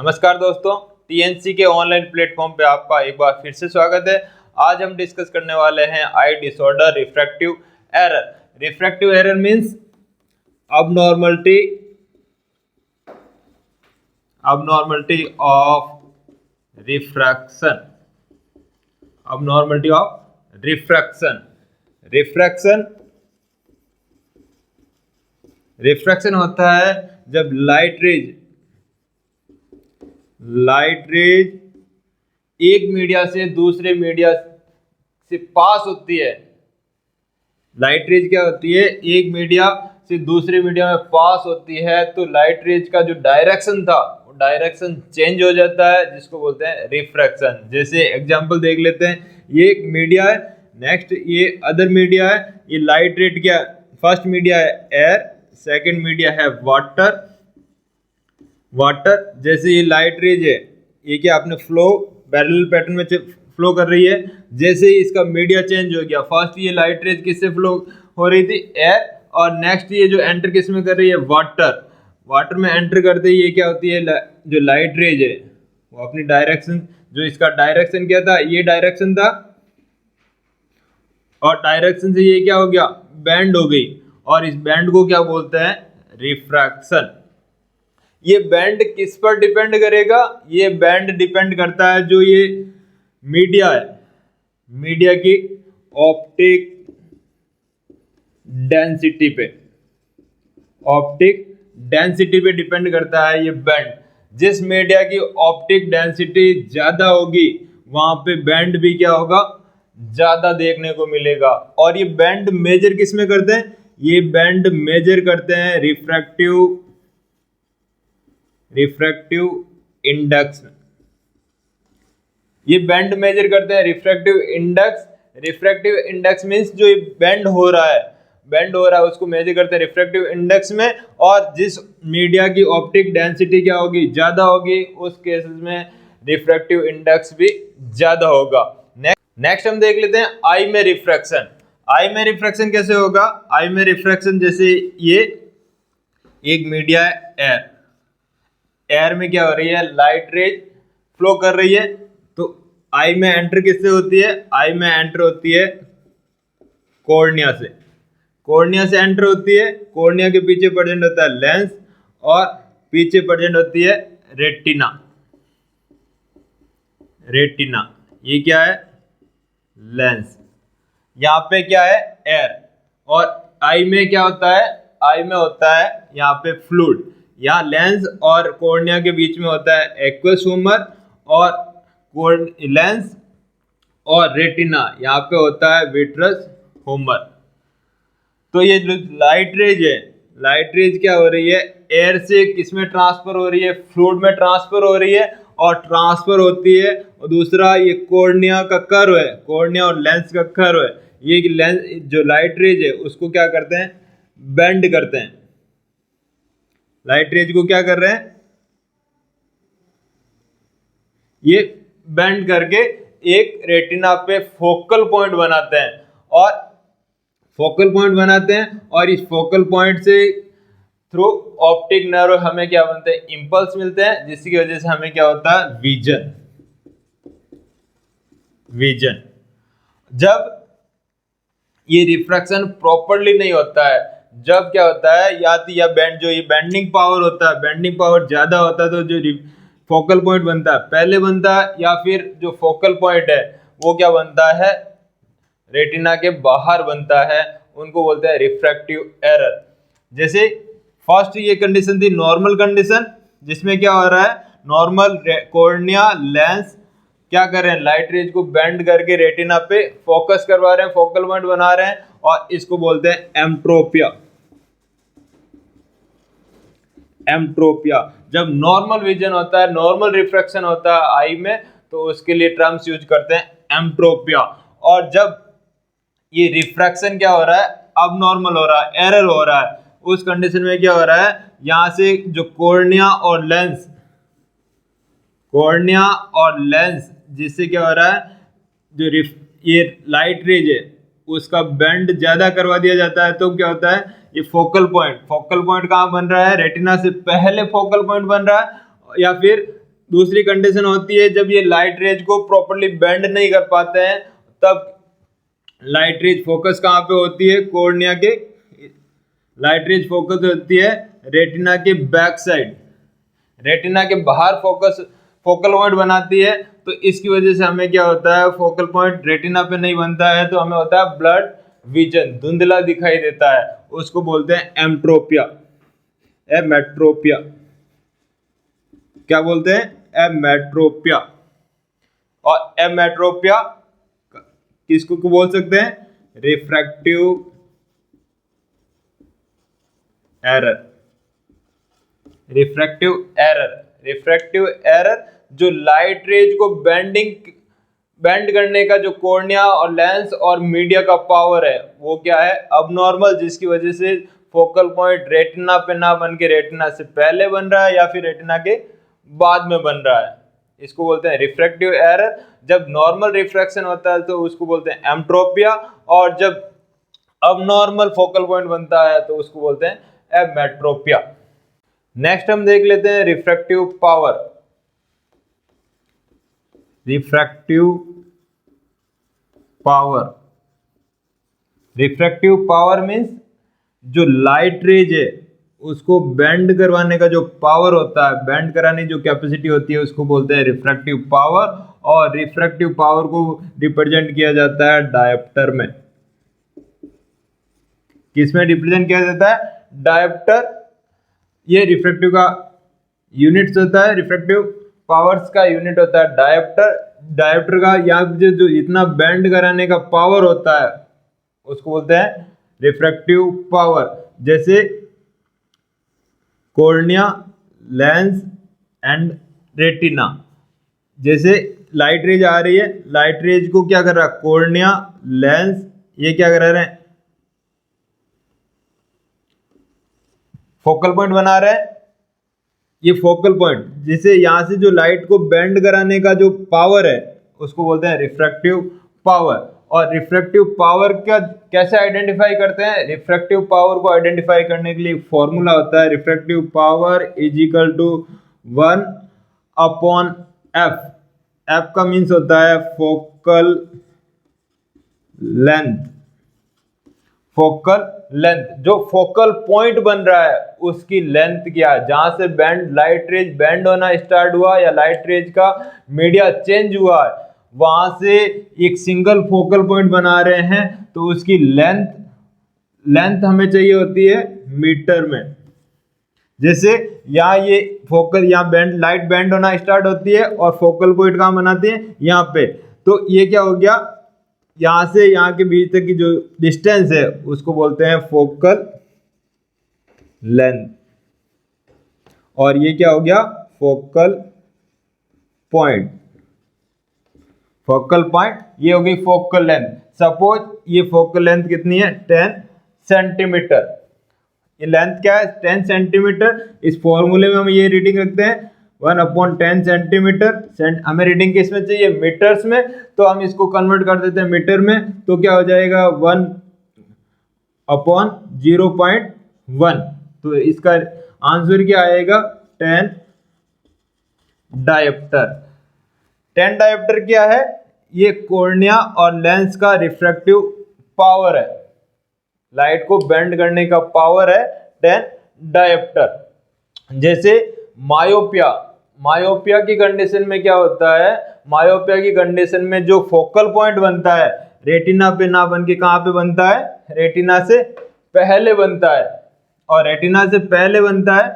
नमस्कार दोस्तों, टीएनसी के ऑनलाइन प्लेटफॉर्म पे आपका एक बार फिर से स्वागत है। आज हम डिस्कस करने वाले हैं आई disorder refractive error. Refractive error means abnormality of refraction। abnormality of refraction होता है जब लाइट रेज एक मीडिया से दूसरे मीडिया से पास होती है। लाइट रेज क्या होती है? एक मीडिया से दूसरे मीडिया में पास होती है, तो लाइट रेज का जो डायरेक्शन था वो डायरेक्शन चेंज हो जाता है, जिसको बोलते हैं रिफ्रैक्शन। जैसे एग्जांपल देख लेते हैं, ये एक मीडिया है, नेक्स्ट ये अदर मीडिया है। ये लाइट रेज क्या, फर्स्ट मीडिया है एयर, सेकंड मीडिया है वाटर। जैसे ये लाइट रेज है, ये क्या आपने फ्लो पैरेलल पैटर्न में फ्लो कर रही है। जैसे ही इसका मीडिया चेंज हो गया, फर्स्ट ये लाइट रेज किससे फ्लो हो रही थी? एयर, और नेक्स्ट ये जो एंटर किस में कर रही है? वाटर में एंटर करते ही ये क्या होती है? जो लाइट रेज है वो अपनी डायरेक्शन, जो इसका डायरेक्शन क्या था? ये डायरेक्शन था, और डायरेक्शन से ये क्या हो गया? बेंड हो गई, और इस बेंड को क्या बोलते हैं? रिफ्रैक्शन। ये बैंड किस पर डिपेंड करेगा? ये बैंड डिपेंड करता है जो ये मीडिया है, मीडिया की ऑप्टिक डेंसिटी पे डिपेंड करता है ये बैंड। जिस मीडिया की ऑप्टिक डेंसिटी ज्यादा होगी वहां पे बैंड भी क्या होगा? ज्यादा देखने को मिलेगा। और ये बैंड मेजर किस में करते हैं? ये बैंड मेजर करते हैं रिफ्रैक्टिव इंडेक्स में। ये बैंड मेजर करते हैं रिफ्रैक्टिव इंडेक्स मींस जो ये बैंड हो रहा है उसको मेजर करते हैं रिफ्रैक्टिव इंडेक्स में। और जिस मीडिया की ऑप्टिक डेंसिटी क्या होगी? ज्यादा होगी, उस केसेस में रिफ्रैक्टिव इंडेक्स भी ज्यादा होगा। नेक्स्ट हम देख लेते हैं आई में रिफ्रैक्शन कैसे होगा? आई में रिफ्रैक्शन, जैसे ये एक मीडिया है एयर में क्या हो रही है? लाइट रेज फ्लो कर रही है, तो आई में एंटर किससे होती है? आई में एंटर होती है कॉर्निया से एंटर होती है। कॉर्निया के पीछे प्रेजेंट होता है लेंस, और पीछे प्रेजेंट होती है रेटिना। ये क्या है? लेंस। यहाँ पे क्या है? एयर। और आई में क्या होता है? आई में होता है यहाँ पे फ्लूइड। यहाँ लेंस और कॉर्निया के बीच में होता है एक्वस ह्यूमर, और लेंस और रेटिना यहाँ पे होता है विट्रस ह्यूमर। तो ये जो लाइट रेज क्या हो रही है? एयर से किस में ट्रांसफर हो रही है? फ्लूइड में ट्रांसफर हो रही है, और ट्रांसफर होती है। और दूसरा ये कॉर्निया का कर्व है, कॉर्निया और लेंस का कर्व है। ये लेंस जो लाइट रेज है उसको क्या करते हैं? बेंड करते हैं। लाइट रेज को क्या कर रहे हैं? ये बेंड करके एक रेटिना पे फोकल पॉइंट बनाते हैं, और इस फोकल पॉइंट से थ्रू ऑप्टिक नर्व हमें क्या बनते हैं? इंपल्स मिलते हैं, जिसकी वजह से हमें क्या होता है? विजन। जब ये रिफ्रैक्शन प्रॉपर्ली नहीं होता है, जब क्या होता है? या बैंड, जो ये बेंडिंग पावर होता है, बेंडिंग पावर ज्यादा होता है, तो जो फोकल पॉइंट बनता है पहले बनता है, या फिर जो फोकल पॉइंट है वो क्या बनता है? रेटिना के बाहर बनता है। उनको बोलते हैं रिफ्रैक्टिव एरर। जैसे फर्स्ट ये कंडीशन थी नॉर्मल कंडीशन, जिसमें क्या हो रहा है? नॉर्मल कॉर्निया लेंस क्या कर रहे हैं? लाइट रेज को बेंड करके रेटिना पे फोकस करवा रहे हैं, फोकल पॉइंट बना रहे हैं, और इसको बोलते हैं एम्ट्रोपिया। जब नॉर्मल विजन होता है, नॉर्मल रिफ्रैक्शन होता है आई में, तो उसके लिए टर्म्स यूज करते हैं एम्ट्रोपिया। और जब ये रिफ्रैक्शन क्या हो रहा है? अब नॉर्मल हो रहा है, एरर हो रहा है, उस कंडीशन में क्या हो रहा है? यहां से जो कॉर्निया और लेंस जिससे क्या हो रहा है? जो ये लाइट रेज है उसका बेंड ज्यादा करवा दिया जाता है, तो क्या होता है? ये फोकल पॉइंट कहाँ बन रहा है? रेटिना से पहले फोकल पॉइंट बन रहा है, या फिर दूसरी कंडीशन होती है जब ये लाइट रेज को प्रॉपरली बेंड नहीं कर पाते हैं, तब लाइट रेज फोकस कहाँ पे होती है, कॉर्निया के, लाइट रेज फोकस होती है रेटिना के बैक साइड, रेटिना के बाहर फोकल पॉइंट बनाती है। तो इसकी वजह से हमें क्या होता है, फोकल पॉइंट रेटिना पे नहीं बनता है, तो हमें होता है ब्लड विजन, धुंधला दिखाई देता है, उसको बोलते हैं एम्ट्रोपिया, एमेट्रोपिया। क्या बोलते हैं, एमेट्रोपिया। और एमेट्रोपिया किसको बोल सकते हैं, refractive error, refractive error, refractive error जो लाइट रेज को बेंड करने का जो कॉर्निया और लेंस और मीडिया का पावर है वो क्या है, अबनॉर्मल, जिसकी वजह से फोकल पॉइंट रेटिना पे ना बन के रेटिना से पहले बन रहा है या फिर रेटिना के बाद में बन रहा है, इसको बोलते हैं रिफ्रैक्टिव एरर। जब नॉर्मल रिफ्रैक्शन होता है तो उसको बोलते हैं एम्ट्रोपिया, और जब अबनॉर्मल फोकल पॉइंट बनता है तो उसको बोलते हैं एमेट्रोपिया। नेक्स्ट हम देख लेते हैं refractive power. Refractive power, refractive power means जो लाइट रेज है उसको बेंड करवाने का जो पावर होता है, बेंड कराने की जो कैपेसिटी होती है उसको बोलते हैं रिफ्रैक्टिव पावर। और रिफ्रैक्टिव पावर को रिप्रेजेंट किया जाता है डायोप्टर में। किसमें रिप्रेजेंट किया जाता है, डायोप्टर। ये रिफ्रैक्टिव का यूनिट्स होता है, रिफ्रैक्टिव पावर्स का यूनिट होता है डायोप्टर। डायोप्टर का यहाँ जो इतना बेंड कराने का पावर होता है उसको बोलते हैं रिफ्रैक्टिव पावर। जैसे कॉर्निया, लेंस एंड रेटिना, जैसे लाइट रेज आ रही है, लाइट रेज को क्या कर रहा है, कॉर्निया, लेंस, ये क्या कर रहे हैं, फोकल पॉइंट बना रहे हैं। ये फोकल पॉइंट जिसे यहां से जो लाइट को बेंड कराने का जो पावर है उसको बोलते हैं रिफ्रैक्टिव पावर। और रिफ्रैक्टिव पावर का कैसे आइडेंटिफाई करते हैं, रिफ्रैक्टिव पावर को आइडेंटिफाई करने के लिए फॉर्मूला होता है, refractive power is equal to 1/f। F का मीन्स होता है फोकल लेंथ, फोकल लेंथ, जो फोकल पॉइंट बन रहा है उसकी लेंथ क्या है, जहां से बेंड लाइट रेज बेंड होना स्टार्ट हुआ या लाइट रेज का मीडिया चेंज हुआ है, वहां से एक सिंगल फोकल पॉइंट बना रहे हैं तो उसकी लेंथ हमें चाहिए होती है मीटर में। जैसे यहाँ ये फोकल, यहाँ बेंड लाइट बेंड होना स्टार्ट होती है और फोकल पॉइंट कहाँ बनाते हैं, यहाँ पे। तो ये क्या हो गया, यहाँ से यहाँ के बीच तक की जो डिस्टेंस है उसको बोलते हैं फोकल लेंथ। और ये क्या हो गया, फोकल पॉइंट, फोकल पॉइंट, ये हो गई फोकल लेंथ। सपोज ये फोकल लेंथ कितनी है, 10 सेंटीमीटर। ये लेंथ क्या है, 10 सेंटीमीटर। इस फॉर्मूले में हम ये रीडिंग रखते हैं 1/10 सेंटीमीटर। हमें रीडिंग किस में चाहिए, मीटर्स में, तो हम इसको कन्वर्ट कर देते हैं मीटर में। तो क्या हो जाएगा 1/0.1। तो इसका आंसर क्या आएगा, 10 डायोप्टर। 10 डायोप्टर क्या है, ये कॉर्निया और लेंस का रिफ्रैक्टिव पावर है, लाइट को बेंड करने का पावर है 10 डायोप्टर। जैसे मायोपिया, मायोपिया की कंडीशन में क्या होता है, मायोपिया की कंडीशन में जो फोकल पॉइंट बनता है रेटिना पे ना बन के कहाँ पे बनता है, रेटिना से पहले बनता है। और रेटिना से पहले बनता है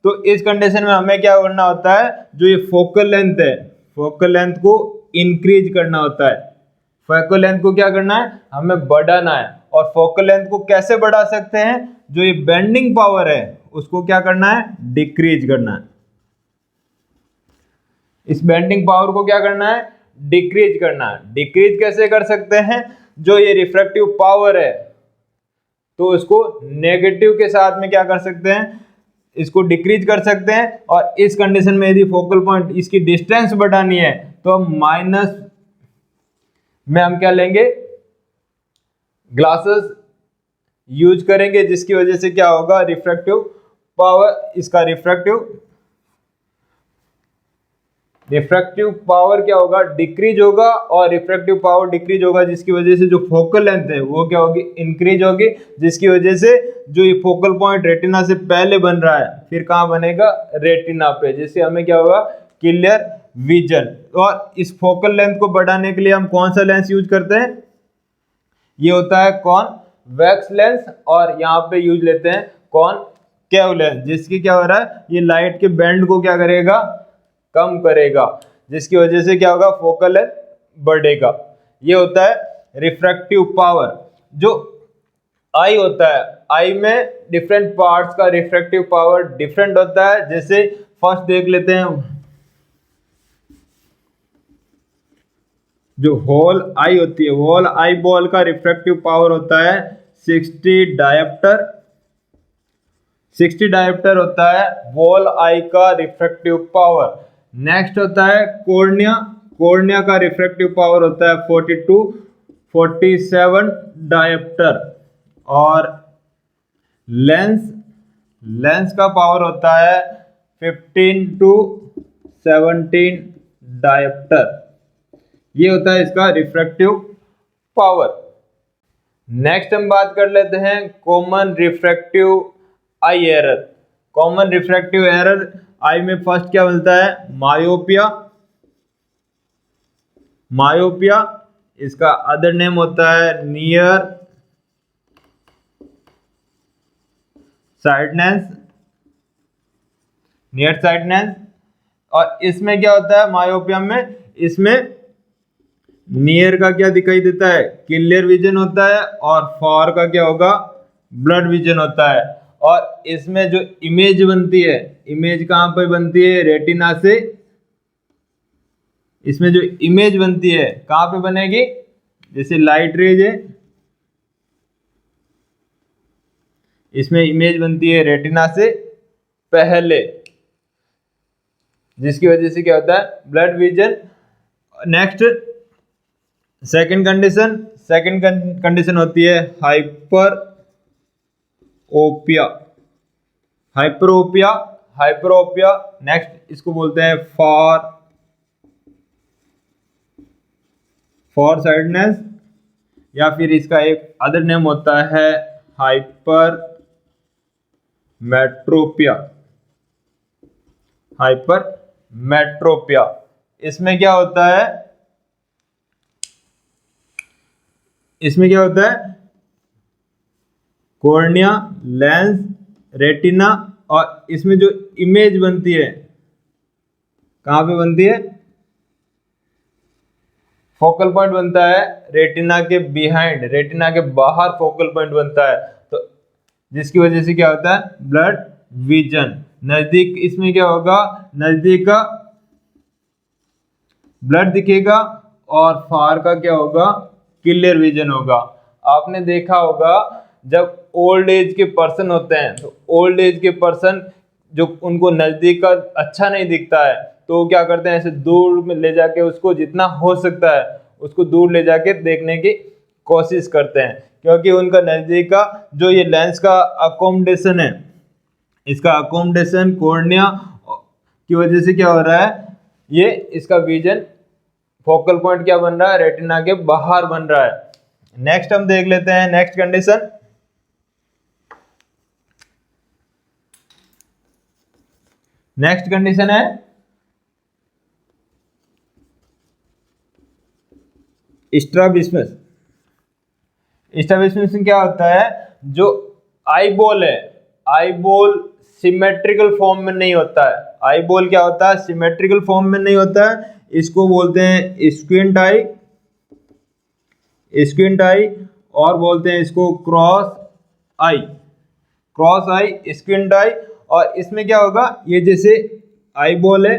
तो इस कंडीशन में हमें क्या करना होता है, जो ये फोकल लेंथ है, फोकल लेंथ को इंक्रीज करना होता है। फोकल लेंथ को क्या करना है, हमें बढ़ाना है। और फोकल लेंथ को कैसे बढ़ा सकते हैं, जो ये बेंडिंग पावर है उसको क्या करना है, डिक्रीज करना है। इस बेंडिंग पावर को क्या करना है, डिक्रीज करना है। डिक्रीज कैसे कर सकते हैं, जो ये रिफ्रैक्टिव पावर है तो उसको नेगेटिव के साथ में क्या कर सकते हैं, इसको डिक्रीज कर सकते हैं। और इस कंडीशन में यदि फोकल पॉइंट इसकी डिस्टेंस बढ़ानी है तो हम माइनस में हम क्या लेंगे, ग्लासेस यूज करेंगे, जिसकी वजह से क्या होगा, रिफ्रैक्टिव पावर, इसका रिफ्रैक्टिव रिफ्रैक्टिव पावर क्या होगा, डिक्रीज होगा, और रिफ्रैक्टिव पावर डिक्रीज होगा जिसकी वजह से जो फोकल लेंथ है वो क्या होगी, इंक्रीज होगी, जिसकी वजह से जो ये फोकल पॉइंट रेटिना से पहले बन रहा है फिर कहाँ बनेगा, रेटिना पे, जिससे हमें क्या होगा, क्लियर विजन। और इस फोकल लेंथ को बढ़ाने के लिए हम कौन सा लेंस यूज करते हैं, ये होता है कॉन्वेक्स लेंस, और यहाँ पे यूज लेते हैं कॉनकेव लेंस, जिसकी क्या हो रहा है, ये लाइट के बेंड को क्या करेगा, कम करेगा, जिसकी वजह से क्या होगा, फोकल लेंथ बढ़ेगा। ये होता है रिफ्रैक्टिव पावर। जो आई होता है, आई में डिफरेंट पार्ट्स का रिफ्रैक्टिव पावर डिफरेंट होता है। जैसे फर्स्ट देख लेते हैं, जो होल आई होती है, होल आई बॉल का रिफ्रैक्टिव पावर होता है 60 डायोप्टर। 60 डायोप्टर होता है वॉल आई का रिफ्रैक्टिव पावर। नेक्स्ट होता है कॉर्निया। कॉर्निया का रिफ्रैक्टिव पावर होता है 47 डायोप्टर। और लेंस, लेंस का पावर होता है 15 to 17 डायोप्टर। ये होता है इसका रिफ्रैक्टिव पावर। नेक्स्ट हम बात कर लेते हैं कॉमन रिफ्रैक्टिव आई एरर। कॉमन रिफ्रैक्टिव एरर आई में फर्स्ट क्या मिलता है, मायोपिया। मायोपिया, इसका अदर नेम होता है नियर साइडनेस, नियर साइडनेस। और इसमें क्या होता है, मायोपिया में इसमें नियर का क्या दिखाई देता है, क्लियर विजन होता है, और फार का क्या होगा, ब्लड विजन होता है। और इसमें जो इमेज बनती है, इमेज कहां पर बनती है, रेटिना से। इसमें जो इमेज बनती है कहां पे बनेगी, जैसे लाइट रेज है, इसमें इमेज बनती है रेटिना से पहले, जिसकी वजह से क्या होता है, blurred vision. Next second condition, second condition होती है hyperopia. Hyperopia, hyperopia. Next इसको बोलते हैं फॉर साइडनेस, या फिर इसका एक अदर नेम होता है हाइपर मेट्रोपिया। हाइपर मेट्रोपिया। इसमें क्या होता है, इसमें क्या होता है, कॉर्निया, लेंस, रेटिना, और इसमें जो इमेज बनती है कहां पे बनती है, फोकल पॉइंट बनता है रेटिना के बिहाइंड, रेटिना के बाहर फोकल पॉइंट बनता है, तो जिसकी वजह से क्या होता है, ब्लड विजन। नजदीक इसमें क्या होगा, नजदीक का ब्लड दिखेगा, और फार का क्या होगा, क्लियर विजन होगा। आपने देखा होगा जब ओल्ड एज के पर्सन होते हैं, तो ओल्ड एज के पर्सन जो उनको नजदीक का अच्छा नहीं दिखता है, तो वो क्या करते हैं, ऐसे दूर में ले जाके उसको जितना हो सकता है उसको दूर ले जाके देखने की कोशिश करते हैं, क्योंकि उनका नजदीक का जो ये लेंस का अकोमोडेशन है, इसका अकोमोडेशन कॉर्निया की वजह से क्या हो रहा है, ये इसका विजन फोकल पॉइंट क्या बन रहा है, रेटिना के बाहर बन रहा है। नेक्स्ट हम देख लेते हैं नेक्स्ट कंडीशन। नेक्स्ट कंडीशन है स्ट्राबिस्मस। स्ट्राबिस्मस में क्या होता है, जो आई बॉल है, आई बॉल सिमेट्रिकल फॉर्म में नहीं होता है। आई बॉल क्या होता है, सिमेट्रिकल फॉर्म में नहीं होता है, इसको बोलते हैं स्क्विंट आई, स्क्विंट आई, और बोलते हैं इसको क्रॉस आई, क्रॉस आई, स्क्विंट आई। और इसमें क्या होगा, ये जैसे आई बॉल है,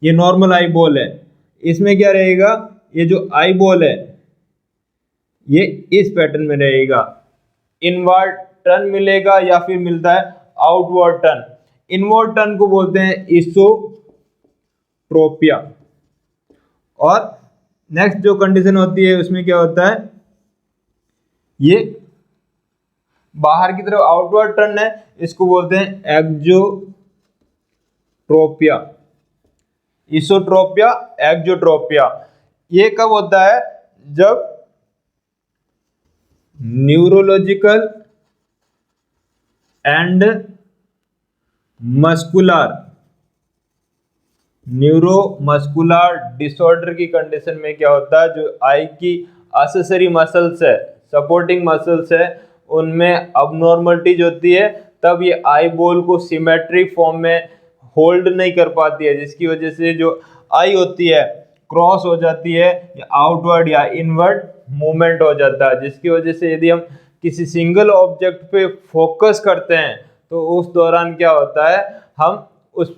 ये नॉर्मल आई बॉल है, इसमें क्या रहेगा, ये जो आई बॉल है ये इस पैटर्न में रहेगा, इनवर्ड टर्न मिलेगा या फिर मिलता है आउटवर्ड टर्न। इनवर्ड टर्न को बोलते हैं इसोट्रोपिया। और नेक्स्ट जो कंडीशन होती है उसमें क्या होता है, ये बाहर की तरफ आउटवर्ड टर्न है, इसको बोलते हैं एक्सोट्रोपिया। इसोट्रोपिया, एक्जोट्रोपिया। ये कब होता है? जब neurological and muscular neuromuscular disorder की कंडीशन में क्या होता है, जो आई की एक्सेसरी मसल्स है, सपोर्टिंग मसल्स है, उनमें अबनॉर्मलिटीज होती है, तब ये आई बॉल को सिमेट्रिक फॉर्म में होल्ड नहीं कर पाती है, जिसकी वजह से जो आई होती है क्रॉस हो जाती है, या आउटवर्ड या इनवर्ड मूवमेंट हो जाता है, जिसकी वजह से यदि हम किसी सिंगल ऑब्जेक्ट पे फोकस करते हैं तो उस दौरान क्या होता है, हम उस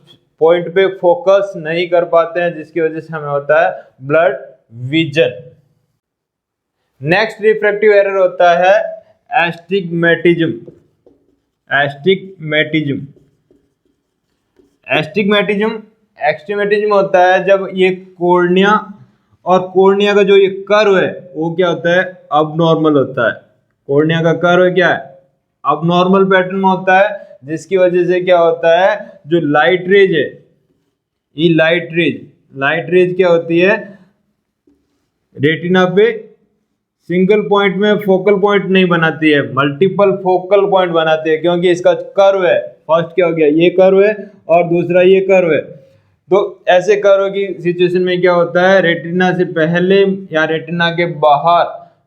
पॉइंट पे फोकस नहीं कर पाते हैं, जिसकी वजह से हमें होता है blurred vision. Next refractive error होता है एस्टिग्मेटिज्म। एस्टिग्मेटिज्म होता है जब ये कोर्निया और कोर्निया का जो ये कर्व है वो क्या होता है, अबनॉर्मल होता है। कोर्निया का कर्व क्या है, अबनॉर्मल पैटर्न में होता है, जिसकी वजह से क्या होता है, जो लाइट रेज है, ये लाइट रेज क्या होती है, रेटिना पे सिंगल पॉइंट में फोकल पॉइंट नहीं बनाती है, मल्टीपल फोकल पॉइंट बनाती है, क्योंकि इसका कर्व है, फर्स्ट क्या हो गया, ये कर्व है और दूसरा ये कर्व है। तो ऐसे कर्व की सिचुएशन में क्या होता है, रेटिना से पहले या रेटिना के बाहर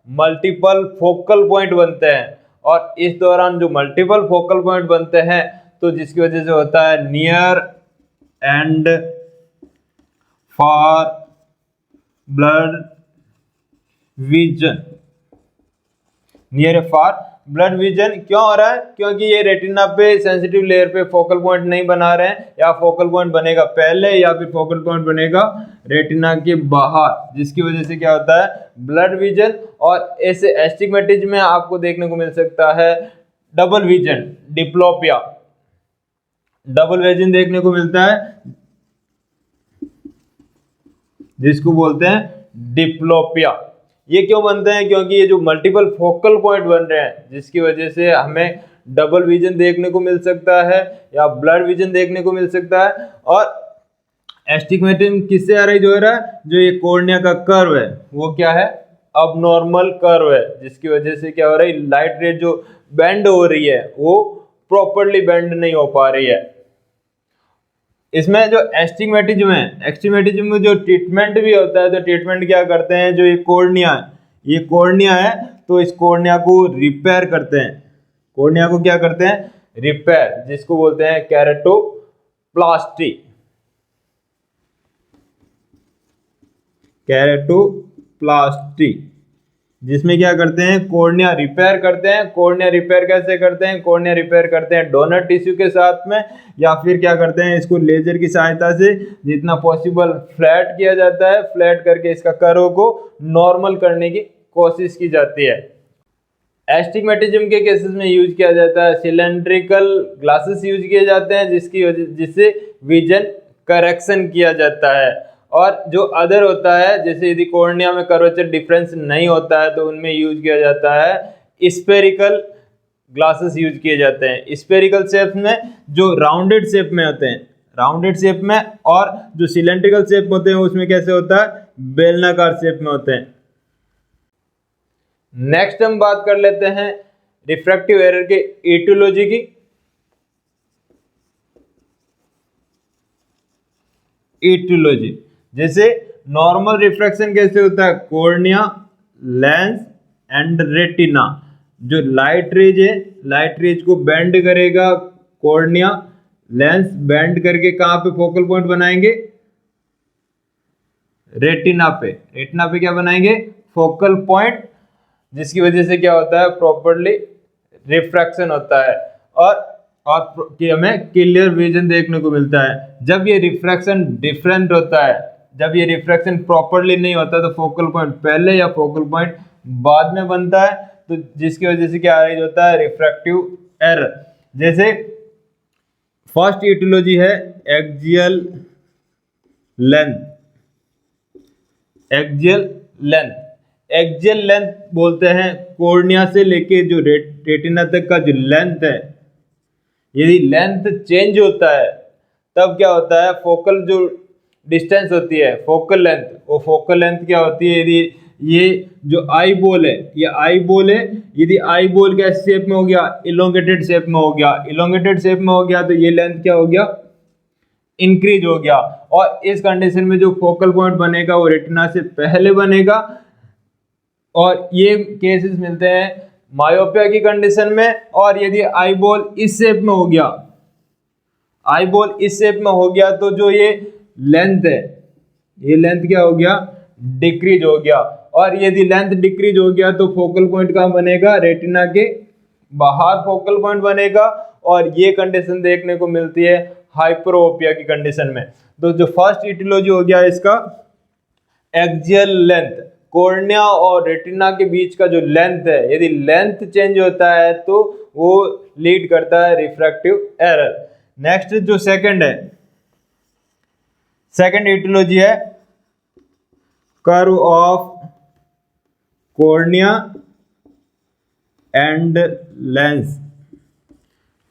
मल्टीपल फोकल पॉइंट बनते हैं, और इस दौरान जो मल्टीपल फोकल पॉइंट बनते हैं तो जिसकी वजह से होता है near and far blood vision. Near far blood vision क्यों हो रहा है, क्योंकि ये रेटिना पे सेंसिटिव लेयर पे फोकल पॉइंट नहीं बना रहे हैं, या फोकल पॉइंट बनेगा पहले या फिर फोकल पॉइंट बनेगा रेटिना के बाहर, जिसकी वजह से क्या होता है ब्लड विजन। और ऐसे एस्टिग्मेटिज्म में आपको देखने को मिल सकता है double vision, diplopia, double vision देखने को मिलता है, जिसको बोलते हैं डिप्लोपिया। ये क्यों बनते हैं, क्योंकि ये जो मल्टीपल फोकल पॉइंट बन रहे हैं, जिसकी वजह से हमें डबल विजन देखने को मिल सकता है या ब्लड विजन देखने को मिल सकता है। और एस्टिग्मेटिज्म किससे अराइज हो रहा है, जो ये कॉर्निया का कर्व है वो क्या है, अबनॉर्मल कर्व है, जिसकी वजह से क्या हो रहा है, लाइट रेज जो बेंड हो रही है वो प्रॉपरली बेंड नहीं हो पा रही है। इसमें जो एस्टिग्मेटिज्म में जो ट्रीटमेंट भी होता है, तो ट्रीटमेंट क्या करते हैं, जो ये कॉर्निया है तो इस कॉर्निया को रिपेयर करते हैं, कॉर्निया को क्या करते हैं, रिपेयर, जिसको बोलते हैं केराटोप्लास्टी। जिसमें क्या करते हैं, कॉर्निया रिपेयर करते हैं। कॉर्निया रिपेयर कैसे करते हैं, कॉर्निया रिपेयर करते हैं डोनर टिश्यू के साथ में, या फिर क्या करते हैं, इसको लेजर की सहायता से जितना पॉसिबल फ्लैट किया जाता है, फ्लैट करके इसका कर्व को नॉर्मल करने की कोशिश की जाती है। एस्टिग्मेटिज्म के केसेस में यूज किया जाता है सिलेंड्रिकल ग्लासेस यूज किए जाते हैं, जिससे विजन करेक्शन किया जाता है। और जो अदर होता है, जैसे यदि कॉर्निया में कर्वेचर डिफरेंस नहीं होता है तो उनमें यूज किया जाता है स्फेरिकल ग्लासेस यूज किए जाते हैं। स्फेरिकल शेप में जो राउंडेड शेप में होते हैं, राउंडेड शेप में, और जो सिलेंड्रिकल शेप होते हैं उसमें कैसे होता है, बेलनाकार शेप में होते हैं। नेक्स्ट हम बात कर लेते हैं रिफ्रैक्टिव एरर के एटियोलॉजी की। एटियोलॉजी जैसे नॉर्मल रिफ्रैक्शन कैसे होता है, कॉर्निया, लेंस एंड रेटिना। जो लाइट रेज है, लाइट रेज को बेंड करेगा कॉर्निया, लेंस बेंड करके कहां पे फोकल पॉइंट बनाएंगे, रेटिना पे। रेटिना पे क्या बनाएंगे, फोकल पॉइंट, जिसकी वजह से क्या होता है, प्रॉपरली रिफ्रैक्शन होता है और कि हमें क्लियर विजन देखने को मिलता है। जब ये रिफ्रैक्शन डिफरेंट होता है, जब ये रिफ्रैक्शन प्रॉपरली नहीं होता, तो फोकल पॉइंट पहले या फोकल पॉइंट बाद में बनता है, तो जिसकी वजह से क्या अराइज होता है, रिफ्रैक्टिव एरर। जैसे फर्स्ट एटियोलॉजी है एक्सियल लेंथ। एक्सियल लेंथ बोलते हैं कॉर्निया से लेके जो रेटिना तक का जो लेंथ है, यदि लेंथ चेंज होता है तब क्या होता है, फोकल जो डिस्टेंस होती है फोकल लेंथ, वो फोकल लेंथ क्या होती है, यदि ये जो आई बॉल है, ये आई बॉल है, यदि आई बॉल क्या शेप में हो गया, इलोंगेटेड शेप में हो गया, इलोंगेटेड शेप में हो गया तो ये लेंथ क्या हो गया, इंक्रीज हो गया। और इस कंडीशन में जो फोकल पॉइंट बनेगा वो रेटिना से पहले बनेगा। और ये केसेस मिलते हैं मायोपिया की कंडीशन में। और यदि आई बॉल इस शेप में हो गया, आई बॉल इस शेप में हो गया तो जो ये लेंथ है, ये लेंथ क्या हो गया, डिक्रीज हो गया। और यदि लेंथ डिक्रीज हो गया तो फोकल पॉइंट कहाँ बनेगा, रेटिना के बाहर फोकल पॉइंट बनेगा। और ये कंडीशन देखने को मिलती है हाइपरोपिया की कंडीशन में। तो जो फर्स्ट इटियोलॉजी हो गया इसका एक्सियल लेंथ, कॉर्निया और रेटिना के बीच का जो लेंथ है, यदि लेंथ चेंज होता है तो वो लीड करता है रिफ्रैक्टिव एरर। नेक्स्ट जो सेकंड है, सेकंड इटियोलॉजी है curve of cornea and lens,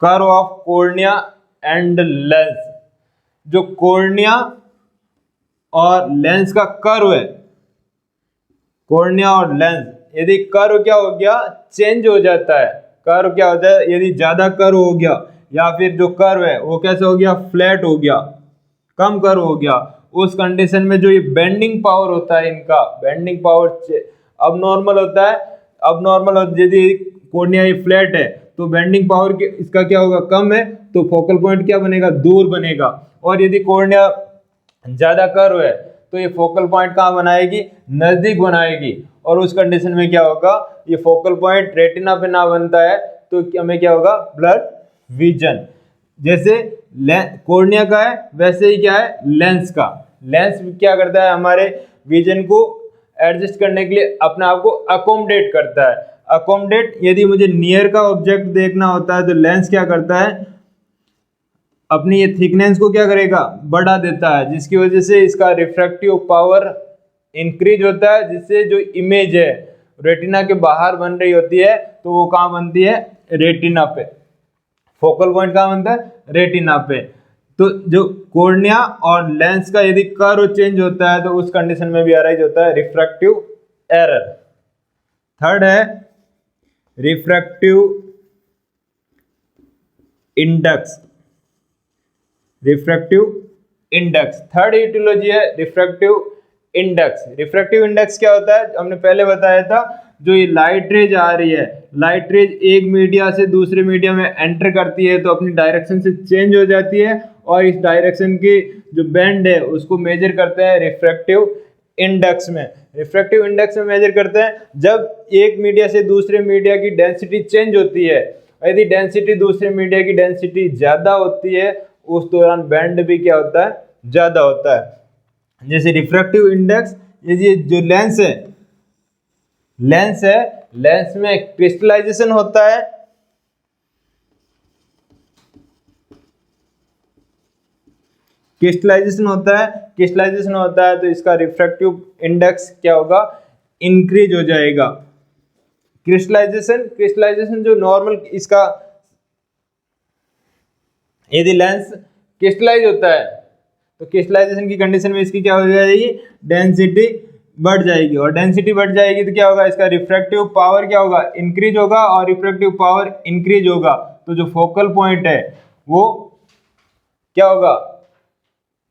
curve of cornea and lens. जो कॉर्निया और लेंस का कर्व है, कॉर्निया और लेंस, यदि कर्व क्या हो गया, चेंज हो जाता है। कर्व क्या होता है, यदि ज्यादा कर्व हो गया या फिर जो कर्व है वो कैसे हो गया, फ्लैट हो गया, कम कर्व हो गया, उस कंडीशन में जो ये बेंडिंग पावर होता है, इनका बेंडिंग पावर अब नॉर्मल होता है। अब नॉर्मल यदि कॉर्निया ये फ्लैट है तो बेंडिंग पावर इसका क्या होगा, कम है, तो फोकल पॉइंट क्या बनेगा, दूर बनेगा। और यदि कॉर्निया ज्यादा कर्व है तो ये फोकल पॉइंट कहाँ बनाएगी, नजदीक बनाएगी। और उस कंडीशन में क्या होगा, ये फोकल पॉइंट रेटिना पे ना बनता है तो हमें क्या होगा, ब्लड विजन। जैसे कॉर्निया का है वैसे ही क्या है, लेंस का। लेंस क्या करता है, हमारे विजन को एडजस्ट करने के लिए अपने आप को अकोमोडेट करता है। अकोमोडेट, यदि मुझे नियर का ऑब्जेक्ट देखना होता है तो लेंस क्या करता है, अपनी ये थिकनेस को क्या करेगा, बढ़ा देता है, जिसकी वजह से इसका रिफ्रैक्टिव पावर इंक्रीज होता है, जिससे जो इमेज है रेटिना के बाहर बन रही होती है तो वो कहाँ बनती है, रेटिना पे। फोकल पॉइंट कहाँ बनता है, रेटिना पे। तो जो कॉर्निया और लेंस का यदि कर्व चेंज होता है तो उस कंडीशन में भी अराइज होता है रिफ्रैक्टिव एरर। थर्ड है refractive index, refractive index. Third etiology है रिफ्रैक्टिव इंडेक्स। रिफ्रैक्टिव इंडेक्स क्या होता है, हमने पहले बताया था, जो ये लाइट रेज आ रही है, लाइट रेज एक मीडिया से दूसरे मीडिया में एंटर करती है तो अपनी डायरेक्शन से चेंज हो जाती है और इस डायरेक्शन की जो बेंड है उसको मेजर करते हैं रिफ्रैक्टिव इंडेक्स में। रिफ्रैक्टिव इंडेक्स में मेजर करते हैं जब एक मीडिया से दूसरे मीडिया की डेंसिटी चेंज होती है। यदि डेंसिटी दूसरे मीडिया की डेंसिटी ज़्यादा होती है उस दौरान बेंड भी क्या होता है, ज़्यादा होता है। जैसे रिफ्रैक्टिव इंडेक्स, ये जो लेंस है, लेंस में क्रिस्टलाइजेशन होता है, क्रिस्टलाइजेशन होता है तो इसका रिफ्रैक्टिव इंडेक्स क्या होगा, इंक्रीज हो जाएगा। क्रिस्टलाइजेशन जो नॉर्मल इसका, यदि लेंस क्रिस्टलाइज होता है तो क्रिस्टलाइजेशन की कंडीशन में इसकी क्या हो जाएगी, डेंसिटी बढ़ जाएगी। और डेंसिटी बढ़ जाएगी तो क्या होगा, इसका रिफ्रैक्टिव पावर क्या होगा, इंक्रीज होगा। और रिफ्रैक्टिव पावर इंक्रीज होगा तो जो फोकल पॉइंट है वो क्या होगा,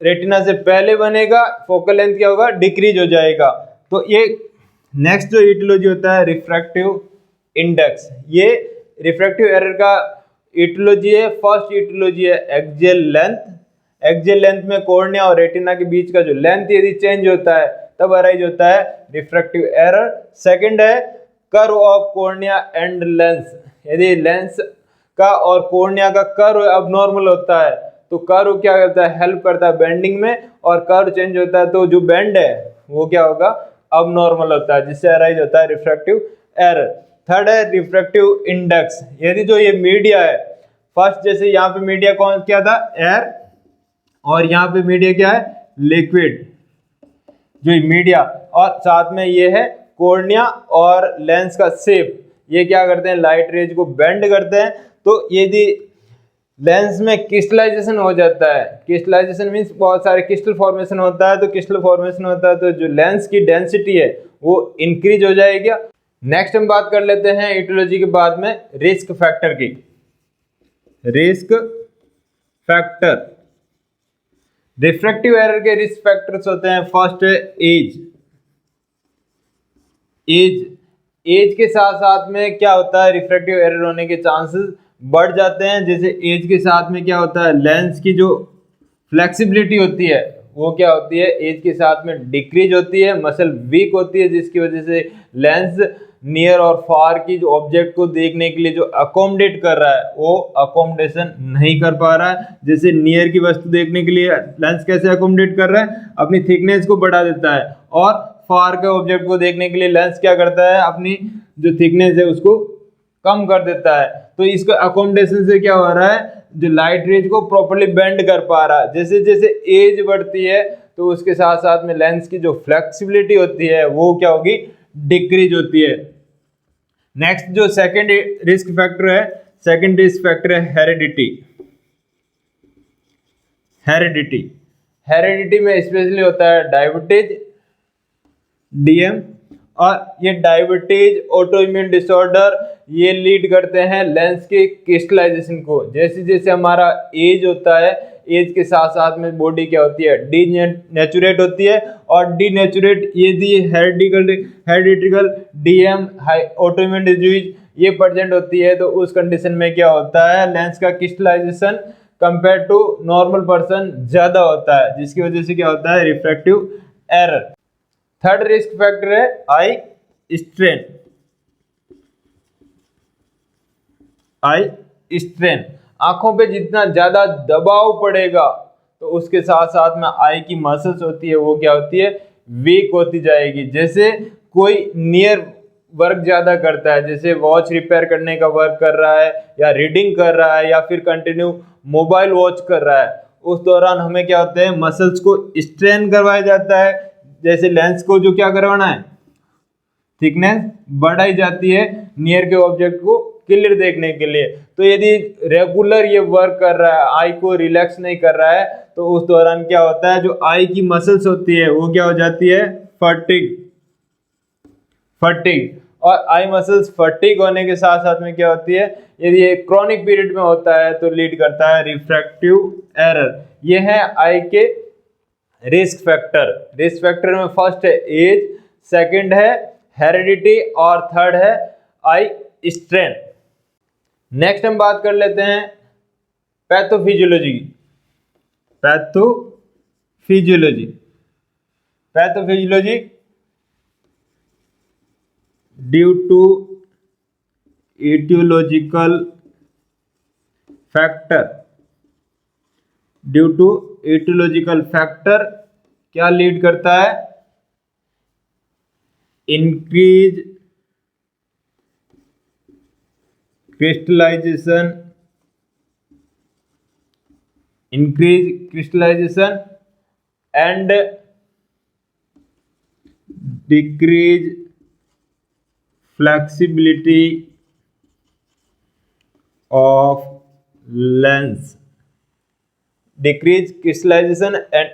रेटिना से पहले बनेगा, फोकल लेंथ क्या होगा, डिक्रीज हो जाएगा। तो ये नेक्स्ट जो इटियोलॉजी होता है रिफ्रैक्टिव इंडेक्स, ये रिफ्रैक्टिव एरर का इटियोलॉजी है। फर्स्ट इटियोलॉजी है एक्सियल लेंथ। एक्सियल लेंथ में कॉर्निया और रेटिना के बीच का जो लेंथ यदि चेंज होता है तब अराइज होता है रिफ्रैक्टिव एरर। सेकंड है curve of cornea and lens. यदि लेंस का और कॉर्निया का कर्व अब नॉर्मल होता है तो कर्व क्या करता है, हेल्प करता है बेंडिंग में, और कर्व चेंज होता है तो जो बेंड है वो क्या होगा, अब नॉर्मल होता है, जिससे अराइज होता है रिफ्रैक्टिव एरर। थर्ड है रिफ्रैक्टिव इंडेक्स। यदि जो ये मीडिया है, फर्स्ट जैसे यहाँ पे मीडिया कौन क्या था, एयर, और यहाँ पे मीडिया क्या है, लिक्विड, जो मीडिया, और साथ में ये है कॉर्निया और लेंस का शेप, ये क्या करते हैं, लाइट रेज को बेंड करते हैं। तो यदि लेंस में क्रिस्टलाइजेशन हो जाता है। क्रिस्टलाइजेशन मीन्स बहुत सारे क्रिस्टल फॉर्मेशन होता है, तो क्रिस्टल फॉर्मेशन होता है तो जो लेंस की डेंसिटी है वो इंक्रीज हो जाएगी। नेक्स्ट हम बात कर लेते हैं ईटियोलॉजी के बाद में रिस्क फैक्टर की। रिस्क फैक्टर, रिफ्रैक्टिव एरर के रिस्क फैक्टर्स होते हैं। फर्स्ट है एज। एज के साथ साथ में क्या होता है, रिफ्रैक्टिव एरर होने के चांसेस बढ़ जाते हैं। जैसे एज के साथ में क्या होता है, लेंस की जो फ्लेक्सिबिलिटी होती है वो क्या होती है, एज के साथ में डिक्रीज होती है, मसल वीक होती है, जिसकी वजह से लेंस नियर और फार की जो ऑब्जेक्ट को देखने के लिए जो अकोमोडेट कर रहा है वो अकोमोडेशन नहीं कर पा रहा है। जैसे नियर की वस्तु देखने के लिए लेंस कैसे अकोमोडेट कर रहा है, अपनी थिकनेस को बढ़ा देता है, और फार के ऑब्जेक्ट को देखने के लिए लेंस क्या करता है, अपनी जो थिकनेस है उसको कम कर देता है। तो इसको अकोमोडेशन से क्या हो रहा है, जो लाइट रेज को प्रॉपर्ली बेंड कर पा रहा है। जैसे जैसे एज बढ़ती है तो उसके साथ साथ में लेंस की जो फ्लेक्सिबिलिटी होती है वो क्या होगी, डिक्रीज होती है। नेक्स्ट जो सेकंड रिस्क फैक्टर है, सेकंड रिस्क फैक्टर है हेरिडिटी। हेरिडिटी में स्पेशली होता है डायबिटीज, डीएम, और ये डायबिटीज, ऑटोइम्यून डिसऑर्डर, ये लीड करते हैं लेंस के क्रिस्टलाइजेशन को। जैसे जैसे हमारा एज होता है, एज के साथ साथ में बॉडी क्या होती है, डीनेचुरेट होती है, और डीनेचुरेट यदि हेरिडिटिकल डीएम, ऑटोइम्यून डिजीज ये प्रेजेंट होती है तो उस कंडीशन में क्या होता है, लेंस का crystallization compare to normal person ज्यादा होता है, जिसकी वजह से क्या होता है, refractive error. Third risk factor है आई स्ट्रेन। आई स्ट्रेन, आंखों पे जितना ज्यादा दबाव पड़ेगा तो उसके साथ साथ में आई की मसल्स होती है वो क्या होती है, वीक होती जाएगी। जैसे कोई नियर वर्क ज्यादा करता है, जैसे वॉच रिपेयर करने का वर्क कर रहा है, या रीडिंग कर रहा है, या फिर कंटिन्यू मोबाइल वॉच कर रहा है, उस दौरान हमें क्या होता है, मसल्स को स्ट्रेन करवाया जाता है। जैसे लेंस को जो क्या करवाना है, थिकनेस बढ़ाई जाती है नियर के ऑब्जेक्ट को क्लियर देखने के लिए। तो यदि रेगुलर ये वर्क कर रहा है, आई को रिलैक्स नहीं कर रहा है, तो उस दौरान क्या होता है, जो आई की मसल्स होती है वो क्या हो जाती है, फटिग। और आई मसल्स फटिग होने के साथ साथ में क्या होती है, यदि ये क्रॉनिक पीरियड में होता है तो लीड करता है रिफ्रैक्टिव एरर। ये है आई के रिस्क फैक्टर। रिस्क फैक्टर में फर्स्ट है एज, सेकंड है हेरिडिटी, और थर्ड है आई स्ट्रेन। नेक्स्ट हम बात कर लेते हैं पैथोफिजियोलॉजी की। Pathophysiology due to etiological factor क्या लीड करता है, increase crystallization and decrease flexibility of lens. Decrease crystallization and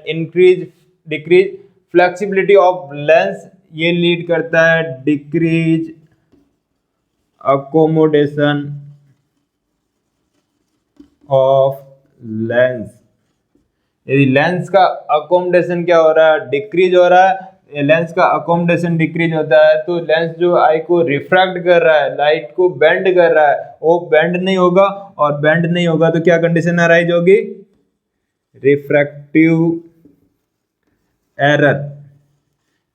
decrease flexibility of lens, ये लीड करता है डिक्रीज अकोमोडेशन ऑफ लेंस। यदि लेंस का अकोमोडेशन क्या हो रहा है, डिक्रीज हो रहा है, लेंस का अकोमोडेशन डिक्रीज होता है तो लेंस जो आई को रिफ्रैक्ट कर रहा है, लाइट को बेंड कर रहा है, वो बेंड नहीं होगा, और बेंड नहीं होगा तो क्या कंडीशन अराइज होगी, रिफ्रैक्टिव एरर।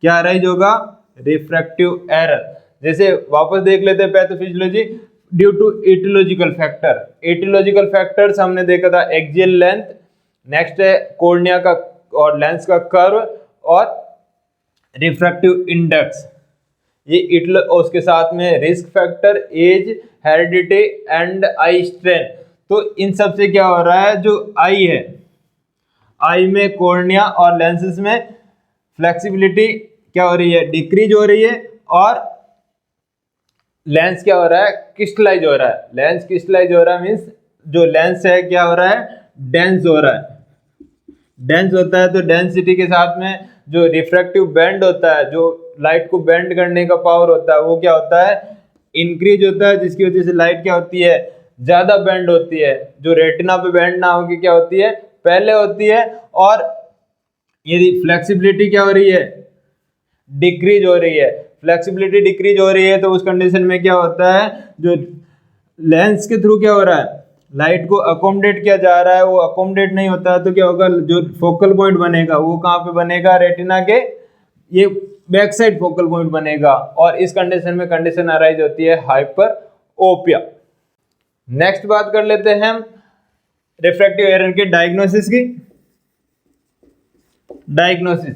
क्या अराइज होगा, रिफ्रैक्टिव एरर। जैसे वापस देख लेते हैं pathophysiology due to etiological factor. Etiological factors हमने देखा था एक्सियल लेंथ, नेक्स्ट है कॉर्निया का और लेंस का कर्व, और रिफ्रैक्टिव इंडेक्स। ये उसके साथ में risk factor, age, heredity and eye strain. तो इन सब से क्या हो रहा है, जो आई है, आई में कॉर्निया और लेंसेज में फ्लेक्सिबिलिटी क्या हो रही है, डिक्रीज हो रही है, और लेंस क्या हो रहा है, क्रिस्टलाइज हो रहा है। लेंस क्रिस्टलाइज हो रहा है मीन्स जो लेंस है क्या हो रहा है, डेंस हो रहा है। डेंस होता है तो डेंसिटी के साथ में जो रिफ्रैक्टिव बैंड होता है, जो लाइट को बेंड करने का पावर होता है, वो क्या होता है, इंक्रीज होता है, जिसकी वजह से लाइट क्या होती है, ज्यादा बेंड होती है। जो रेटिना पे बेंड ना होगी क्या होती है, पहले होती है। और यदि फ्लेक्सिबिलिटी क्या हो रही है, डिक्रीज हो रही है, फ्लेक्सिबिलिटी डिक्रीज हो रही है, तो उस कंडीशन में क्या होता है, जो लेंस के थ्रू क्या हो रहा है, लाइट को अकोमोडेट किया जा रहा है, वो अकोमोडेट नहीं होता है, तो क्या होगा, जो फोकल पॉइंट बनेगा वो कहाँ पे बनेगा, रेटिना के ये बैक साइड फोकल पॉइंट बनेगा। और इस कंडीशन में कंडीशन अराइज होती है हाइपरओपिया। नेक्स्ट बात कर लेते हैं हम रिफ्रैक्टिव एरर के डायग्नोसिस की। डायग्नोसिस,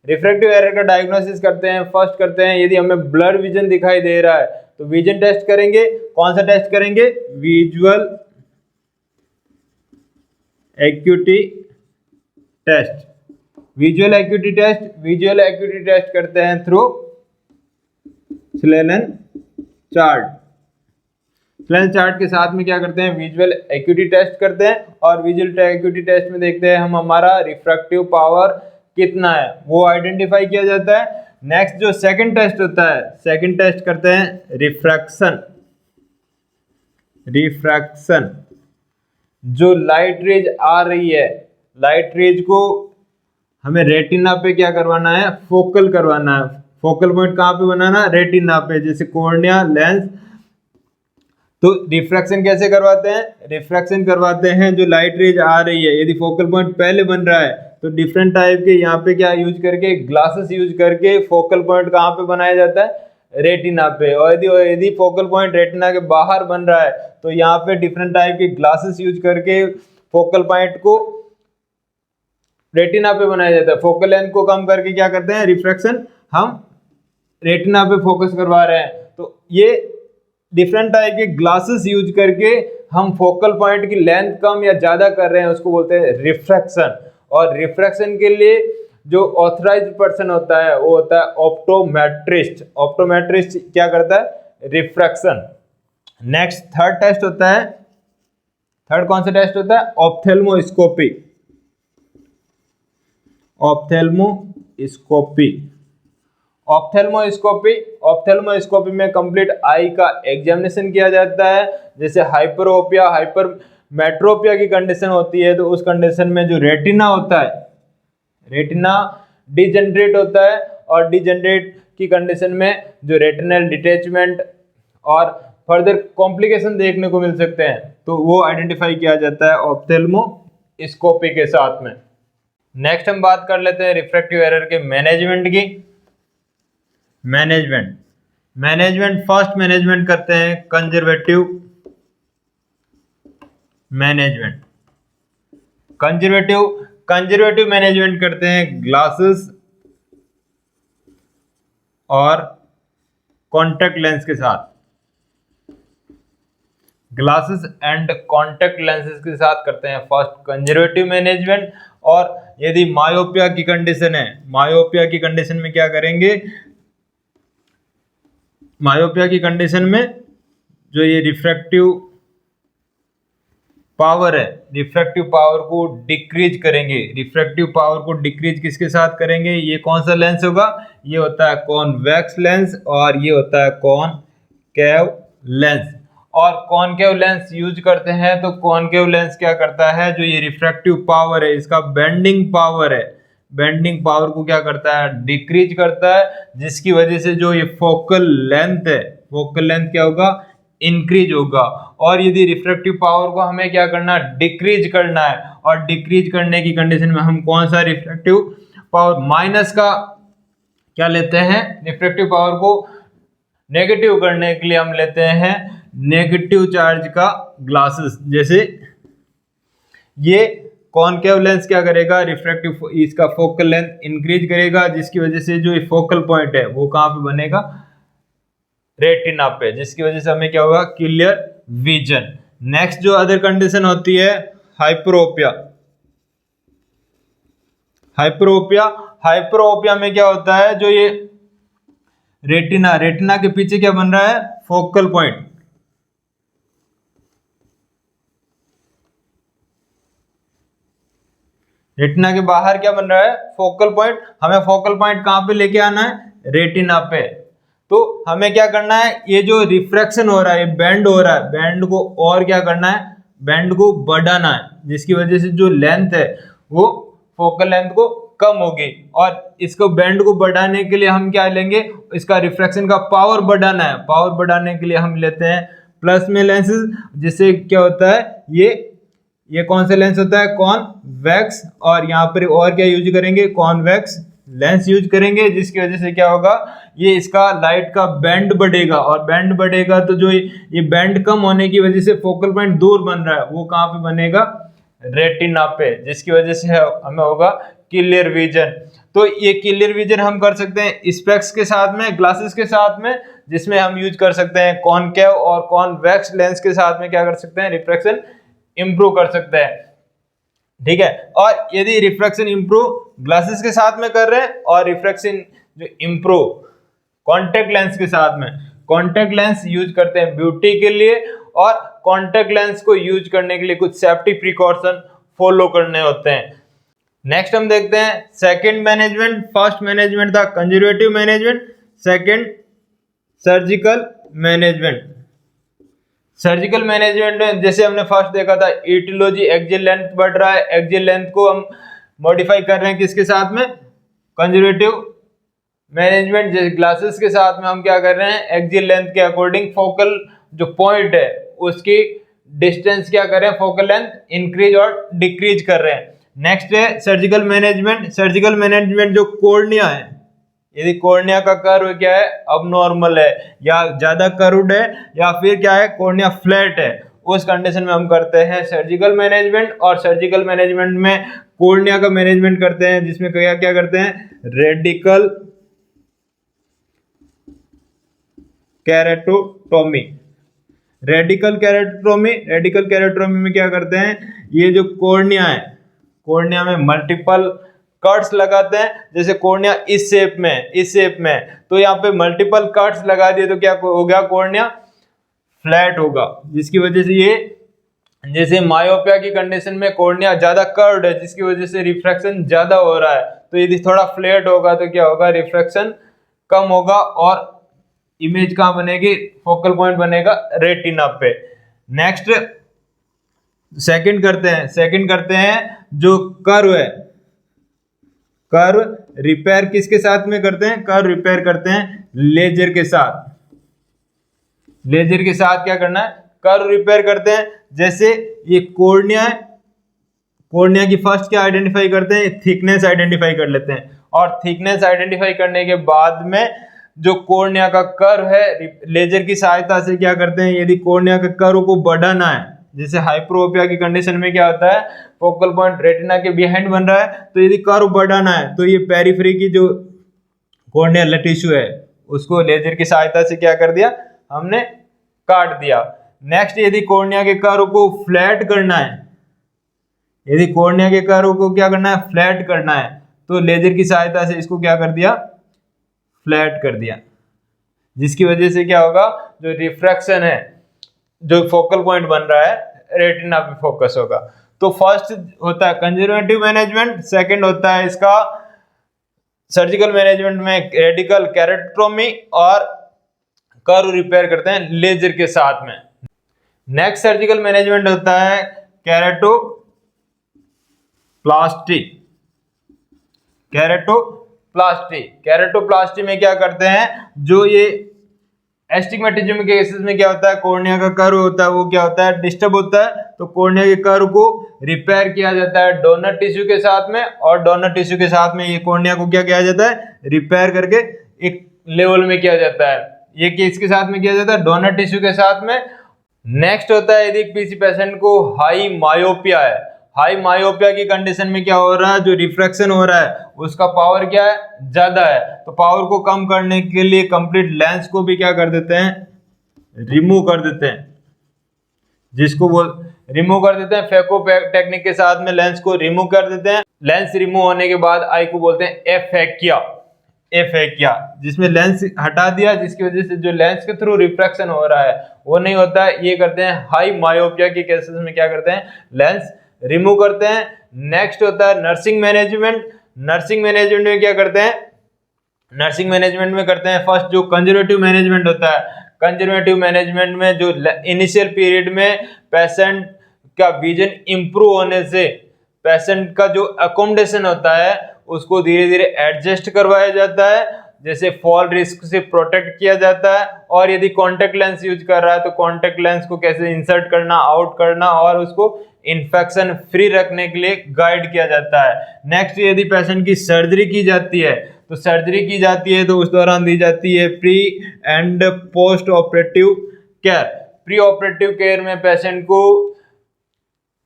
रिफ्रैक्टिव एरर का डायग्नोसिस करते हैं। फर्स्ट करते हैं, यदि हमें ब्लर विजन दिखाई दे रहा है तो विजन टेस्ट करेंगे। कौन सा टेस्ट करेंगे, visual acuity test. Visual acuity test, visual acuity test करते हैं through Snellen chart. Snellen chart के साथ में क्या करते हैं, विजुअल एक्यूटी टेस्ट करते हैं। और विजुअल एक्यूटी टेस्ट में देखते हैं हम हमारा रिफ्रैक्टिव पावर कितना है, वो आइडेंटिफाई किया जाता है। नेक्स्ट जो सेकंड टेस्ट होता है, सेकंड टेस्ट करते हैं रिफ्रैक्शन। रिफ्रैक्शन, जो लाइट रेज आ रही है, लाइट रेज को हमें रेटिना पे क्या करवाना है, फोकल करवाना है। फोकल पॉइंट कहाँ पे बनाना, रेटिना पे, जैसे कॉर्निया, लेंस। तो रिफ्रैक्शन कैसे करवाते हैं, रिफ्रैक्शन करवाते हैं जो लाइट रेज आ रही है, यदि फोकल पॉइंट पहले बन रहा है तो डिफरेंट टाइप के यहाँ पे क्या यूज करके, ग्लासेस यूज करके फोकल पॉइंट कहाँ पे बनाया जाता है, रेटिना पे। और यदि फोकल पॉइंट रेटिना के बाहर बन रहा है तो यहाँ पे डिफरेंट टाइप के ग्लासेस यूज करके फोकल पॉइंट को रेटिना पे बनाया जाता है। फोकल लेंथ को कम करके क्या करते हैं, रिफ्रैक्शन हम रेटिना पे फोकस करवा रहे हैं। तो ये डिफरेंट टाइप के ग्लासेस यूज करके हम फोकल पॉइंट की लेंथ कम या ज्यादा कर रहे हैं, उसको बोलते हैं रिफ्रैक्शन। और रिफ्रैक्शन के लिए जो ऑथराइज्ड पर्सन होता है वो होता है ऑप्टोमेट्रिस्ट। ऑप्टोमेट्रिस्ट क्या करता है, रिफ्रैक्शन। नेक्स्ट थर्ड टेस्ट होता है, थर्ड कौन सा टेस्ट होता है, ऑप्थेल्मोस्कोपी। ऑप्थेल्मोस्कोपी, ऑप्थेल्मोस्कोपी, ऑप्थेल्मोस्कोपी में कंप्लीट आई का एग्जामिनेशन किया जाता है। जैसे हाइपरोपिया, हाइपरमेट्रोपिया की कंडीशन होती है तो उस कंडीशन में जो रेटिना होता है, रेटिना डिजेनरेट होता है। और डिजेनरेट की कंडीशन में जो रेटिनल डिटैचमेंट और फर्दर कॉम्प्लिकेशन देखने को मिल सकते हैं, तो वो आइडेंटिफाई किया जाता है ऑप्थेल्मोस्कोपी के साथ में। नेक्स्ट हम बात कर लेते हैं रिफ्रैक्टिव एरर के मैनेजमेंट की। मैनेजमेंट, मैनेजमेंट फर्स्ट मैनेजमेंट करते हैं कंजर्वेटिव मैनेजमेंट। कंजर्वेटिव मैनेजमेंट करते हैं ग्लासेस और कॉन्टैक्ट लेंस के साथ। ग्लासेस एंड कॉन्टैक्ट लेंसेज के साथ करते हैं फर्स्ट कंजर्वेटिव मैनेजमेंट। और यदि मायोपिया की कंडीशन है, मायोपिया की कंडीशन में क्या करेंगे, मायोपिया की कंडीशन में जो ये रिफ्रैक्टिव पावर है, रिफ्रैक्टिव पावर को डिक्रीज करेंगे। रिफ्रैक्टिव पावर को डिक्रीज किसके साथ करेंगे, ये कौन सा लेंस होगा, ये होता है कॉन्वेक्स लेंस और ये होता है कॉनकेव लेंस। और कॉनकेव लेंस यूज करते हैं तो कॉनकेव लेंस क्या करता है, जो ये रिफ्रैक्टिव पावर है, इसका बेंडिंग पावर है, बेंडिंग पावर को क्या करता है, डिक्रीज करता है, जिसकी वजह से जो ये फोकल लेंथ है, फोकल लेंथ क्या होगा, इंक्रीज होगा। और यदि रिफ्रैक्टिव पावर को हमें क्या करना है, डिक्रीज करना है, और डिक्रीज करने की कंडीशन में हम कौन सा रिफ्रैक्टिव पावर माइनस का क्या लेते हैं, रिफ्रैक्टिव पावर को नेगेटिव करने के लिए हम लेते हैं नेगेटिव चार्ज का ग्लासेस। जैसे ये कॉनकेव लेंस क्या करेगा, रिफ्रैक्टिव इसका फोकल लेंथ इंक्रीज करेगा, जिसकी वजह से जो फोकल पॉइंट है वो कहां पे बनेगा, रेटिना पे, जिसकी वजह से हमें क्या होगा, क्लियर विजन। नेक्स्ट जो अदर कंडीशन होती है हाइपरोपिया। हाइपरोपिया, हाइपरोपिया में क्या होता है, जो ये रेटिना, रेटिना के पीछे क्या बन रहा है, फोकल पॉइंट, रेटिना के बाहर क्या बन रहा है, फोकल पॉइंट। हमें फोकल पॉइंट कहाँ पे लेके आना है, रेटिना पे। तो हमें क्या करना है, ये जो रिफ्रैक्शन हो रहा है, ये बेंड हो रहा है, बेंड को और क्या करना है, बेंड को बढ़ाना है, जिसकी वजह से जो लेंथ है वो फोकल लेंथ को कम होगी। और इसको बेंड को बढ़ाने के लिए हम क्या लेंगे, इसका रिफ्रैक्शन का पावर बढ़ाना है। पावर बढ़ाने के लिए हम लेते हैं प्लस में लेंसेज, जिससे क्या होता है, ये कौन सा लेंस होता है, कॉन्वेक्स। और यहाँ पर और क्या यूज करेंगे, कॉन्वेक्स लेंस यूज करेंगे, जिसकी वजह से क्या होगा, ये इसका लाइट का बैंड बढ़ेगा। और बैंड बढ़ेगा तो जो ये बैंड कम होने की वजह से फोकल पॉइंट दूर बन रहा है, वो कहाँ पे बनेगा, रेटिना पे, जिसकी वजह से हमें होगा क्लियर विजन। तो ये क्लियर विजन हम कर सकते हैं स्पेक्स के साथ में, ग्लासेस के साथ में, जिसमें हम यूज कर सकते हैं कॉनकेव और कॉन्वेक्स लेंस के साथ में क्या कर सकते हैं, रिफ्रैक्शन इंप्रूव कर सकते हैं। ठीक है। और यदि रिफ्रैक्शन इंप्रूव ग्लासेस के साथ में कर रहे हैं और रिफ्रैक्शन जो इंप्रूव कॉन्टेक्ट लेंस के साथ में, कॉन्टेक्ट लेंस यूज करते हैं ब्यूटी के लिए, और कॉन्टेक्ट लेंस को यूज करने के लिए कुछ सेफ्टी प्रिकॉशन फॉलो करने होते हैं। नेक्स्ट हम देखते हैं सेकंड मैनेजमेंट। फर्स्ट मैनेजमेंट था conservative management, second surgical management. Surgical management में जैसे हमने फर्स्ट देखा था, ईटियोलॉजी, एक्सियल लेंथ बढ़ रहा है, एक्सियल लेंथ को हम मॉडिफाई कर रहे हैं किसके साथ में, कंजर्वेटिव मैनेजमेंट। जैसे ग्लासेस के साथ में हम क्या कर रहे हैं, एक्सियल लेंथ के अकॉर्डिंग फोकल जो पॉइंट है उसकी डिस्टेंस क्या कर रहे हैं, फोकल लेंथ इंक्रीज और डिक्रीज कर रहे हैं। नेक्स्ट है सर्जिकल मैनेजमेंट। सर्जिकल मैनेजमेंट जो कॉर्निया है, यदि कॉर्निया का कर्व क्या है, अब नॉर्मल है या ज्यादा कर्व्ड है, या फिर क्या है, कॉर्निया फ्लैट है, उस कंडीशन में हम करते हैं सर्जिकल मैनेजमेंट। और सर्जिकल मैनेजमेंट में कॉर्निया का मैनेजमेंट करते हैं, जिसमें क्या क्या करते हैं, रेडिकल केरेटोटोमी। रेडिकल केरेटोटोमी में क्या करते हैं, ये जो कॉर्निया है, कॉर्निया में मल्टीपल कट्स लगाते हैं। जैसे कॉर्निया इस शेप में, तो यहाँ पे मल्टीपल कट्स लगा दिए तो क्या हो गया, कॉर्निया फ्लैट होगा, जिसकी वजह से ये, जैसे मायोपिया की कंडीशन में कॉर्निया ज्यादा कर्व्ड है, जिसकी वजह से रिफ्रैक्शन ज्यादा हो रहा है, तो यदि थोड़ा फ्लैट होगा तो क्या होगा, रिफ्रैक्शन कम होगा और इमेज कहाँ बनेगी, फोकल पॉइंट बनेगा रेटिना पे। नेक्स्ट सेकंड करते हैं जो कर्व है, कर्व रिपेयर किसके साथ में करते हैं, कर्व रिपेयर करते हैं लेजर के साथ। लेजर के साथ क्या करना है, कर्व रिपेयर करते हैं। जैसे ये कॉर्निया है, कॉर्निया की फर्स्ट क्या आइडेंटिफाई करते हैं, थिकनेस आइडेंटिफाई कर लेते हैं। और थिकनेस आइडेंटिफाई करने के बाद में जो कॉर्निया का कर्व है, लेजर की सहायता से क्या करते हैं, यदि कॉर्निया के कर्व को बढ़ाना है, जैसे हाइपरोपिया की कंडीशन में क्या होता है, फोकल पॉइंट रेटिना के बिहाइंड बन रहा है, तो यदि कर्व बढ़ाना है तो ये पेरिफेरी की जो कॉर्नियल टिश्यू है उसको लेजर की सहायता से क्या कर दिया, हमने काट दिया। नेक्स्ट यदि कॉर्निया के कर्व को फ्लैट करना है, यदि कॉर्निया के कर्व को क्या करना है, फ्लैट करना है, तो लेजर की सहायता से इसको क्या कर दिया, फ्लैट कर दिया, जिसकी वजह से क्या होगा, जो रिफ्रैक्शन है, जो फोकल पॉइंट बन रहा है रेटिना पे फोकस होगा। तो फर्स्ट होता है कंजर्वेटिव मैनेजमेंट, सेकंड होता है इसका सर्जिकल मैनेजमेंट में रेडिकल केरेटोटोमी, और कर्व रिपेयर करते हैं लेजर के साथ में। नेक्स्ट सर्जिकल मैनेजमेंट होता है केरेटोप्लास्टी। केरेटोप्लास्टी में क्या करते हैं, जो ये एस्टिग्मेटिज्म के केसेस में क्या होता है, कॉर्निया का कर्व होता है वो क्या होता है, डिस्टर्ब होता है, तो कॉर्निया के कर्व को रिपेयर किया जाता है डोनर टिश्यू के साथ में। और डोनर टिश्यू के साथ में ये कॉर्निया को क्या किया जाता है, रिपेयर करके एक लेवल में किया जाता है। ये किसके साथ में किया जाता है, डोनर टिश्यू के साथ में। नेक्स्ट होता है यदि किसी पेशेंट को हाई मायोपिया है, हाई मायोपिया की कंडीशन में क्या हो रहा है, जो रिफ्रैक्शन हो रहा है उसका पावर क्या है, ज्यादा है, तो पावर को कम करने के लिए कंप्लीट लेंस को भी क्या कर देते हैं, रिमूव कर देते हैं, जिसको वो रिमूव कर देते हैं फेको टेक्निक के साथ में लेंस को रिमूव कर देते हैं। लेंस रिमूव होने के बाद आई को बोलते हैं एफेकिया, जिसमें लेंस हटा दिया, जिसकी वजह से जो लेंस के थ्रू रिफ्रैक्शन हो रहा है वो नहीं होता है, ये करते हैं हाई मायोपिया के केसेस में क्या करते हैं, लेंस रिमूव करते हैं। नेक्स्ट होता है नर्सिंग मैनेजमेंट। नर्सिंग मैनेजमेंट में क्या करते हैं, नर्सिंग मैनेजमेंट में करते हैं फर्स्ट जो कंजर्वेटिव मैनेजमेंट होता है। कंजर्वेटिव मैनेजमेंट में जो इनिशियल पीरियड में पेशेंट का विजन इंप्रूव होने से पेशेंट का जो अकोमोडेशन होता है उसको धीरे धीरे एडजस्ट करवाया जाता है, जैसे फॉल रिस्क से प्रोटेक्ट किया जाता है। और यदि कॉन्टेक्ट लेंस यूज कर रहा है तो कॉन्टेक्ट लेंस को कैसे इंसर्ट करना, आउट करना और उसको इन्फेक्शन फ्री रखने के लिए गाइड किया जाता है। नेक्स्ट यदि पेशेंट की सर्जरी की जाती है तो सर्जरी की जाती है तो उस दौरान दी जाती है pre and post operative care. Pre operative care में पेशेंट को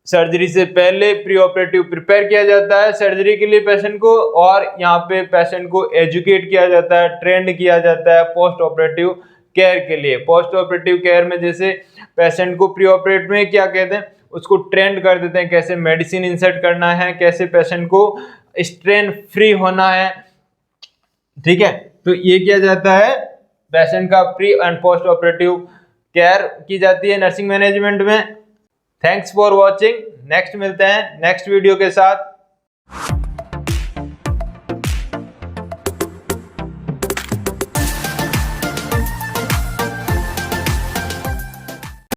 सर्जरी से पहले प्री ऑपरेटिव प्रिपेयर किया जाता है सर्जरी के लिए पेशेंट को, और यहाँ पे पेशेंट को एजुकेट किया जाता है, ट्रेंड किया जाता है पोस्ट ऑपरेटिव केयर के लिए। पोस्ट ऑपरेटिव केयर में जैसे पेशेंट को प्री ऑपरेटिव में क्या कहते हैं, उसको ट्रेंड कर देते हैं कैसे मेडिसिन इंसर्ट करना है, कैसे पेशेंट को स्ट्रेन फ्री होना है, ठीक है। तो ये किया जाता है, पेशेंट का pre and post operative care की जाती है नर्सिंग मैनेजमेंट में। Thanks for watching. नेक्स्ट मिलते हैं नेक्स्ट वीडियो के साथ।